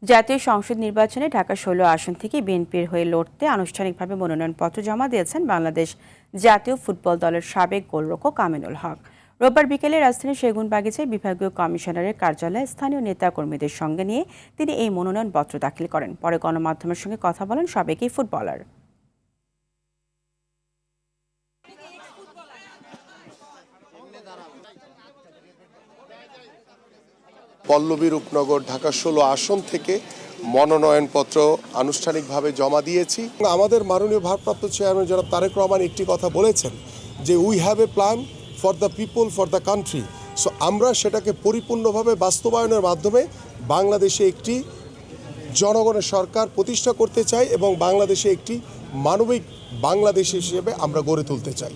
জাতীয় সংসদ নির্বাচনে ঢাকা ১৬ আসন থেকে বিএনপির হয়ে লড়তে আনুষ্ঠানিকভাবে মনোনয়নপত্র জমা দিয়েছেন বাংলাদেশ জাতীয় ফুটবল দলের সাবেক গোলরক্ষক আমিনুল হক। রোববার বিকেলে রাজধানীর সেগুনবাগিচায় বিভাগীয় কমিশনারের কার্যালয়ে স্থানীয় নেতাকর্মীদের সঙ্গে নিয়ে তিনি এই মনোনয়নপত্র দাখিল করেন। পরে গণমাধ্যমের সঙ্গে কথা বলেন সাবেক এই ফুটবলার। পল্লবী রূপনগর ঢাকা ১৬ আসন থেকে মনোনয়নপত্র আনুষ্ঠানিকভাবে জমা দিয়েছি। আমাদের মাননীয় ভারপ্রাপ্ত চেয়ারম্যান জনাব তারেক রহমান একটি কথা বলেছেন যে we have a plan for the people for the country. So আমরা সেটাকে পরিপূর্ণভাবে বাস্তবায়নের মাধ্যমে বাংলাদেশে একটি জনগণের সরকার প্রতিষ্ঠা করতে চাই এবং বাংলাদেশে একটি মানবিক বাংলাদেশ হিসেবে আমরা গড়ে তুলতে চাই।